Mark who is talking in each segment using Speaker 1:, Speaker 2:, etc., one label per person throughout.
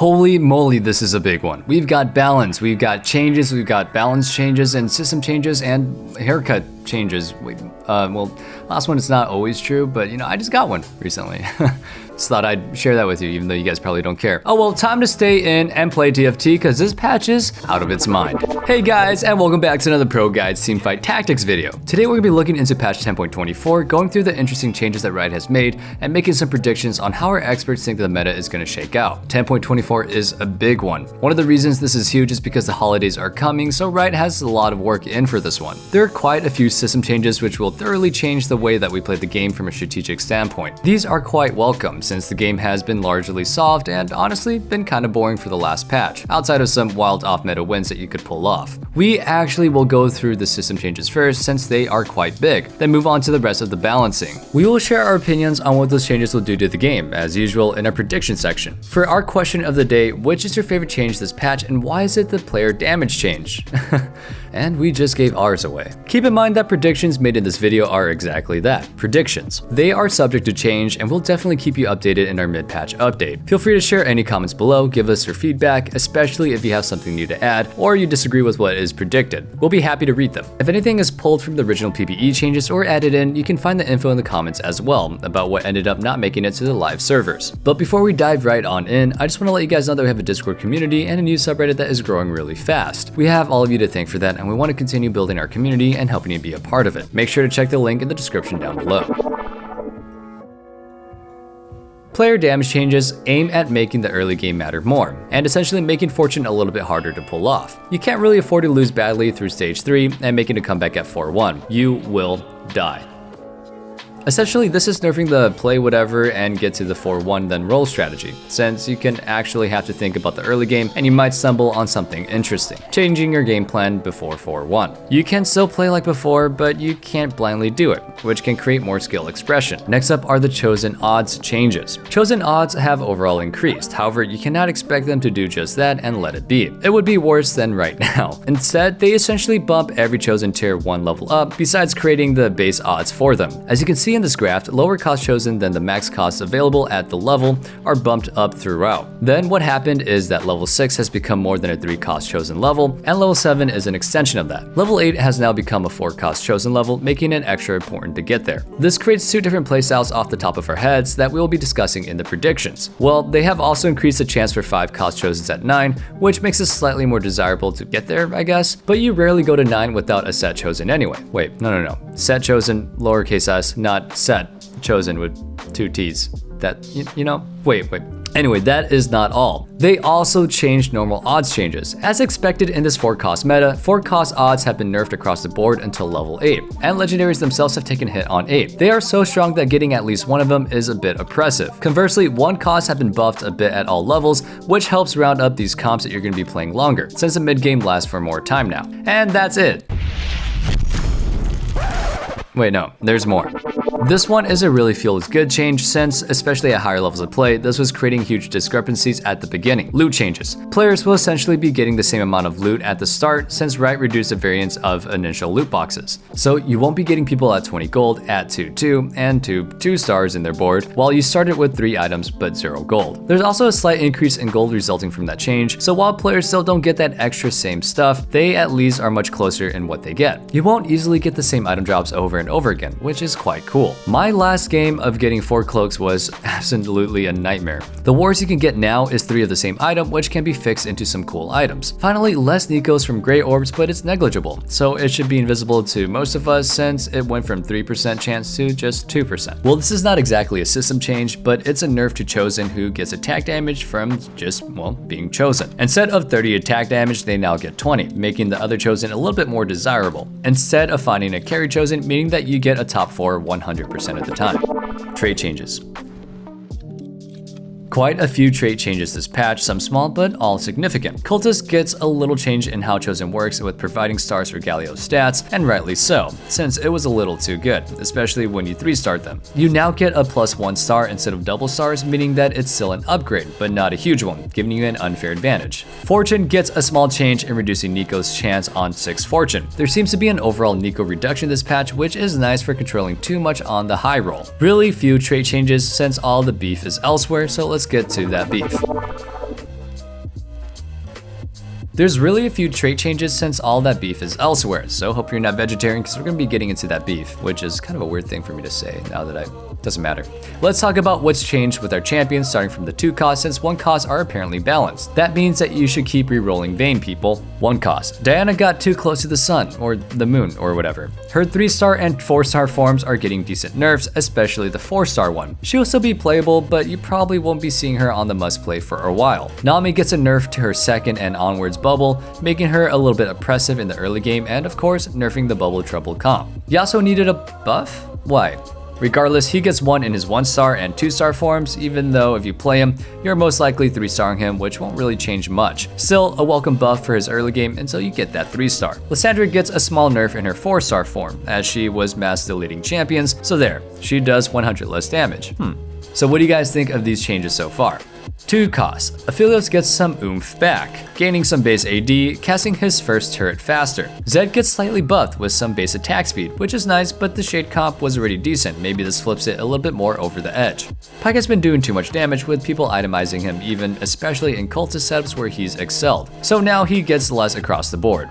Speaker 1: Holy moly, this is a big one. We've got balance, we've got changes, we've got balance changes and system changes and haircut changes. Well, last one is not always true, but you know, I just got one recently. Just thought I'd share that with you, even though you guys probably don't care. Oh well, time to stay in and play TFT, because this patch is out of its mind. Hey guys, and welcome back to another ProGuides Teamfight Tactics video. Today we're gonna be looking into patch 10.24, going through the interesting changes that Riot has made, and making some predictions on how our experts think the meta is gonna shake out. 10.24 is a big one. One of the reasons this is huge is because the holidays are coming, so Riot has a lot of work in for this one. There are quite a few system changes which will thoroughly change the way that we play the game from a strategic standpoint. These are quite welcome, since the game has been largely solved and honestly been kind of boring for the last patch, outside of some wild off-meta wins that you could pull off. We actually will go through the system changes first since they are quite big, then move on to the rest of the balancing. We will share our opinions on what those changes will do to the game, as usual in our prediction section. For our question of the day, which is your favorite change this patch and why is it the player damage change? And we just gave ours away. Keep in mind that predictions made in this video are exactly that, predictions. They are subject to change and we'll definitely keep you updated in our mid-patch update. Feel free to share any comments below, give us your feedback, especially if you have something new to add or you disagree with what is predicted. We'll be happy to read them. If anything is pulled from the original PPE changes or added in, you can find the info in the comments as well about what ended up not making it to the live servers. But before we dive right on in, I just want to let you guys know that we have a Discord community and a new subreddit that is growing really fast. We have all of you to thank for that, and we want to continue building our community and helping you be a part of it. Make sure to check the link in the description down below. Player damage changes aim at making the early game matter more, and essentially making Fortune a little bit harder to pull off. You can't really afford to lose badly through stage 3 and making a comeback at 4-1. You will die. Essentially, this is nerfing the play whatever and get to the 4-1 then roll strategy, since you can actually have to think about the early game and you might stumble on something interesting, changing your game plan before 4-1. You can still play like before, but you can't blindly do it, which can create more skill expression. Next up are the chosen odds changes. Chosen odds have overall increased, however, you cannot expect them to do just that and let it be. It would be worse than right now. Instead, they essentially bump every chosen tier 1 level up, besides creating the base odds for them. As you can see in this graph, lower cost chosen than the max costs available at the level are bumped up throughout. Then what happened is that level 6 has become more than a 3 cost chosen level, and level 7 is an extension of that. Level 8 has now become a 4 cost chosen level, making it extra important to get there. This creates 2 different playstyles off the top of our heads that we will be discussing in the predictions. Well, they have also increased the chance for 5 cost chosens at 9, which makes it slightly more desirable to get there, I guess, but you rarely go to 9 without a set chosen anyway. Wait, no. Set chosen, lowercase s, not set chosen with 2 T's. That, you know, wait. Anyway, that is not all. They also changed normal odds changes. As expected in this 4 cost meta, 4 cost odds have been nerfed across the board until level 8, and legendaries themselves have taken a hit on 8. They are so strong that getting at least one of them is a bit oppressive. Conversely, 1 costs have been buffed a bit at all levels, which helps round up these comps that you're going to be playing longer, since the mid game lasts for more time now. And that's it. Wait, no, there's more. This one is a really feels good change since, especially at higher levels of play, this was creating huge discrepancies at the beginning. Loot changes. Players will essentially be getting the same amount of loot at the start since Riot reduced the variance of initial loot boxes. So you won't be getting people at 20 gold at 2-2 and 2 stars in their board, while you started with 3 items but 0 gold. There's also a slight increase in gold resulting from that change, so while players still don't get that extra same stuff, they at least are much closer in what they get. You won't easily get the same item drops over and over again, which is quite cool. My last game of getting 4 cloaks was absolutely a nightmare. The worst you can get now is 3 of the same item, which can be fixed into some cool items. Finally, less Nicos from gray orbs, but it's negligible, so it should be invisible to most of us since it went from 3% chance to just 2%. Well, this is not exactly a system change, but it's a nerf to chosen who gets attack damage from just, well, being chosen. Instead of 30 attack damage, they now get 20, making the other chosen a little bit more desirable. Instead of finding a carry chosen, meaning that you get a top 4 100% of the time. Trait changes. Quite a few trait changes this patch, some small but all significant. Cultist gets a little change in how Chosen works with providing stars for Galio's stats, and rightly so, since it was a little too good, especially when you 3-start them. You now get a +1 star instead of double stars, meaning that it's still an upgrade, but not a huge one, giving you an unfair advantage. Fortune gets a small change in reducing Nico's chance on 6 Fortune. There seems to be an overall Nico reduction this patch, which is nice for controlling too much on the high roll. Really few trait changes since all the beef is elsewhere, so let's get to that beef. There's really a few trait changes since all that beef is elsewhere, so hope you're not vegetarian because we're going to be getting into that beef, which is kind of a weird thing for me to say now that doesn't matter. Let's talk about what's changed with our champions starting from the 2 costs since 1 costs are apparently balanced. That means that you should keep re-rolling Vayne, people. 1 cost. Diana got too close to the sun, or the moon, or whatever. Her 3-star and 4-star forms are getting decent nerfs, especially the 4-star one. She'll still be playable, but you probably won't be seeing her on the must-play for a while. Nami gets a nerf to her 2nd and onwards bubble, making her a little bit oppressive in the early game, and of course, nerfing the bubble trouble comp. Yasuo needed a buff? Why? Regardless, he gets 1 in his 1-star and 2-star forms, even though if you play him, you're most likely 3-starring him, which won't really change much. Still, a welcome buff for his early game until you get that 3-star. Lissandra gets a small nerf in her 4-star form, as she was mass deleting champions, so there, she does 100 less damage. So what do you guys think of these changes so far? 2 costs. Aphelios gets some oomph back, gaining some base AD, casting his first turret faster. Zed gets slightly buffed with some base attack speed, which is nice, but the shade comp was already decent. Maybe this flips it a little bit more over the edge. Pyke has been doing too much damage with people itemizing him even, especially in cultist setups where he's excelled. So now he gets less across the board.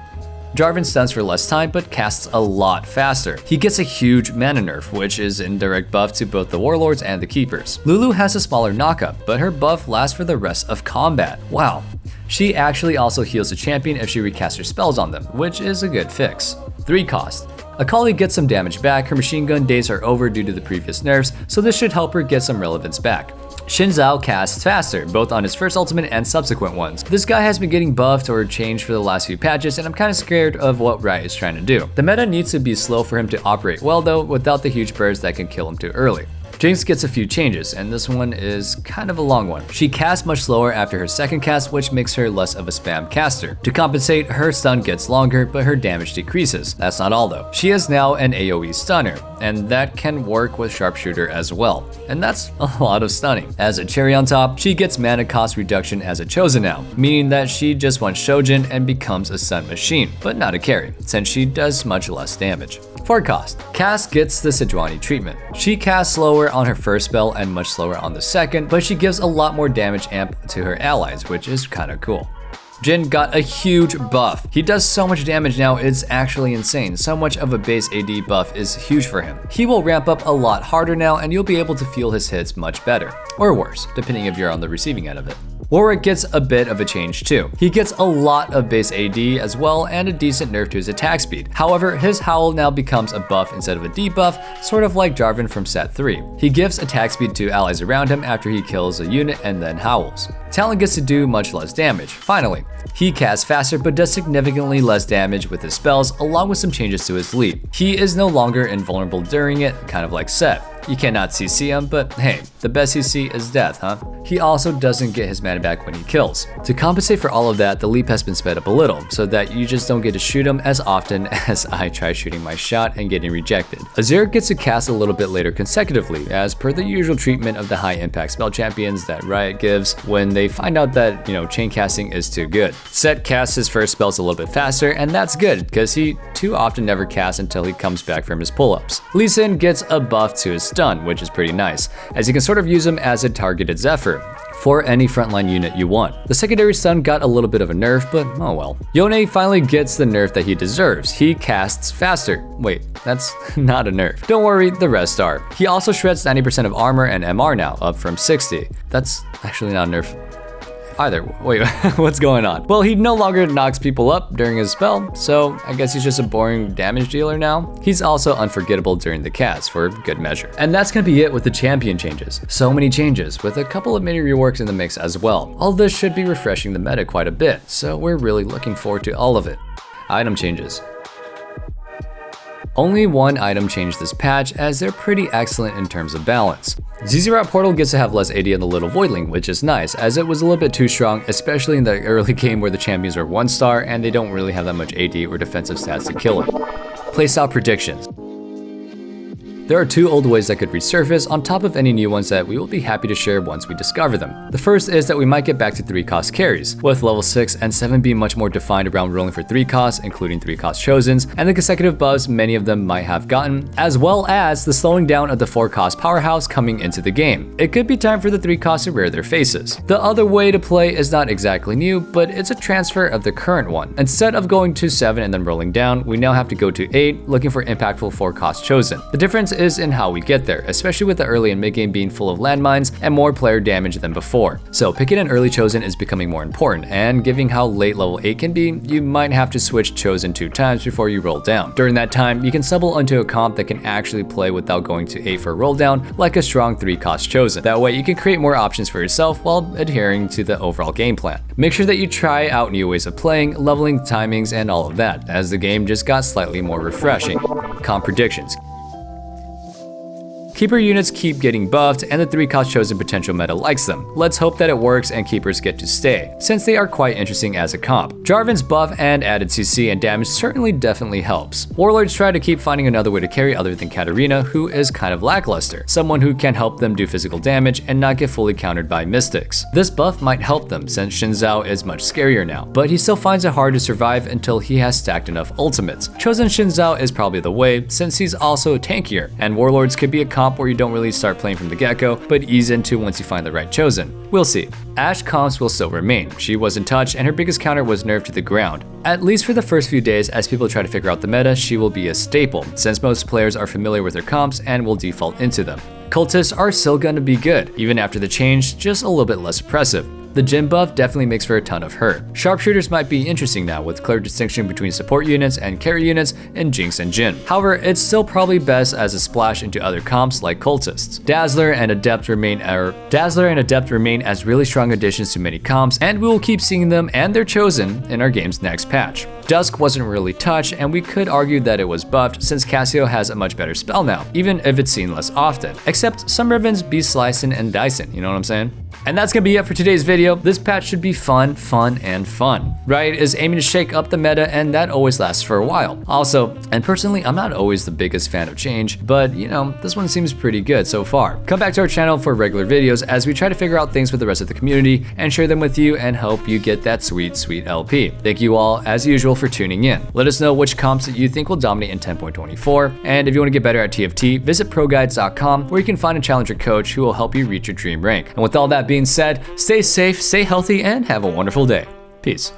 Speaker 1: Jarvan stuns for less time but casts a lot faster. He gets a huge mana nerf, which is indirect buff to both the warlords and the keepers. Lulu has a smaller knockup, but her buff lasts for the rest of combat. Wow. She actually also heals the champion if she recasts her spells on them, which is a good fix. 3 cost. Akali gets some damage back, her machine gun days are over due to the previous nerfs, so this should help her get some relevance back. Xin Zhao casts faster, both on his first ultimate and subsequent ones. This guy has been getting buffed or changed for the last few patches, and I'm kinda scared of what Riot is trying to do. The meta needs to be slow for him to operate well though, without the huge bursts that can kill him too early. Jinx gets a few changes, and this one is kind of a long one. She casts much slower after her 2nd cast, which makes her less of a spam caster. To compensate, her stun gets longer, but her damage decreases. That's not all though. She is now an AoE stunner, and that can work with sharpshooter as well. And that's a lot of stunning. As a cherry on top, she gets mana cost reduction as a chosen now, meaning that she just wants Shojin and becomes a stun machine, but not a carry, since she does much less damage. 4 cost. Cass gets the Sejuani treatment. She casts slower on her first spell and much slower on the 2nd, but she gives a lot more damage amp to her allies, which is kinda cool. Jhin got a huge buff. He does so much damage now, it's actually insane. So much of a base AD buff is huge for him. He will ramp up a lot harder now, and you'll be able to feel his hits much better. Or worse, depending if you're on the receiving end of it. Warwick gets a bit of a change too. He gets a lot of base AD as well and a decent nerf to his attack speed. However, his Howl now becomes a buff instead of a debuff, sort of like Jarvan from set 3. He gives attack speed to allies around him after he kills a unit and then howls. Talon gets to do much less damage. Finally, he casts faster but does significantly less damage with his spells, along with some changes to his leap. He is no longer invulnerable during it, kind of like Set. You cannot CC him, but hey, the best CC is death, huh? He also doesn't get his mana back when he kills. To compensate for all of that, the leap has been sped up a little, so that you just don't get to shoot him as often as I try shooting my shot and getting rejected. Azir gets to cast a little bit later consecutively, as per the usual treatment of the high impact spell champions that Riot gives when they find out that, chain casting is too good. Set casts his first spells a little bit faster, and that's good, because he too often never casts until he comes back from his pull-ups. Lee Sin gets a buff to his stun, which is pretty nice, as you can sort of use him as a targeted Zephyr for any frontline unit you want. The secondary stun got a little bit of a nerf, but oh well. Yone finally gets the nerf that he deserves. He casts faster. Wait, that's not a nerf. Don't worry, the rest are. He also shreds 90% of armor and MR now, up from 60. That's actually not a nerf either. Wait, what's going on? Well, he no longer knocks people up during his spell, so I guess he's just a boring damage dealer now. He's also unforgettable during the cast for good measure. And that's gonna be it with the champion changes. So many changes, with a couple of mini reworks in the mix as well. All this should be refreshing the meta quite a bit, so we're really looking forward to all of it. Item changes. Only one item changed this patch, as they're pretty excellent in terms of balance. Zz'Rat Portal gets to have less AD in the Little Voidling, which is nice, as it was a little bit too strong, especially in the early game where the champions are 1-star and they don't really have that much AD or defensive stats to kill it. Placeout Predictions. There are 2 old ways that could resurface on top of any new ones that we will be happy to share once we discover them. The first is that we might get back to 3-cost carries, with level 6 and 7 being much more defined around rolling for 3 costs, including 3-cost chosens, and the consecutive buffs many of them might have gotten, as well as the slowing down of the 4-cost powerhouse coming into the game. It could be time for the 3-costs to rear their faces. The other way to play is not exactly new, but it's a transfer of the current one. Instead of going to 7 and then rolling down, we now have to go to 8, looking for impactful 4-cost chosen. The difference is in how we get there, especially with the early and mid game being full of landmines and more player damage than before. So picking an early chosen is becoming more important, and given how late level 8 can be, you might have to switch chosen 2 times before you roll down. During that time, you can stumble onto a comp that can actually play without going to 8 for a roll down, like a strong 3-cost chosen. That way you can create more options for yourself while adhering to the overall game plan. Make sure that you try out new ways of playing, leveling, timings, and all of that, as the game just got slightly more refreshing. Comp predictions. Keeper units keep getting buffed, and the 3-cost chosen potential meta likes them. Let's hope that it works and keepers get to stay, since they are quite interesting as a comp. Jarvan's buff and added CC and damage certainly definitely helps. Warlords try to keep finding another way to carry other than Katarina, who is kind of lackluster, someone who can help them do physical damage and not get fully countered by mystics. This buff might help them since Xin Zhao is much scarier now, but he still finds it hard to survive until he has stacked enough ultimates. Chosen Xin Zhao is probably the way, since he's also tankier, and Warlords could be a comp where you don't really start playing from the get-go, but ease into once you find the right chosen. We'll see. Ashe comps will still remain. She wasn't touched, and her biggest counter was nerfed to the ground. At least for the first few days, as people try to figure out the meta, she will be a staple, since most players are familiar with her comps and will default into them. Cultists are still gonna be good, even after the change, just a little bit less oppressive. The Jhin buff definitely makes for a ton of hurt. Sharpshooters might be interesting now, with clear distinction between support units and carry units in Jinx and Jhin. However, it's still probably best as a splash into other comps like cultists. Dazzler and Adept remain as really strong additions to many comps, and we will keep seeing them and their chosen in our game's next patch. Dusk wasn't really touched, and we could argue that it was buffed since Cassio has a much better spell now, even if it's seen less often. Except some Rivens be slicing and dicing, you know what I'm saying? And that's gonna be it for today's video. This patch should be fun. Riot is aiming to shake up the meta, and that always lasts for a while. Also, and personally, I'm not always the biggest fan of change, but you know, this one seems pretty good so far. Come back to our channel for regular videos as we try to figure out things with the rest of the community and share them with you and help you get that sweet, sweet LP. Thank you all, as usual, for tuning in. Let us know which comps that you think will dominate in 10.24, and if you want to get better at TFT, visit ProGuides.com, where you can find a challenger coach who will help you reach your dream rank. And with all that being said, stay safe, stay healthy, and have a wonderful day. Peace.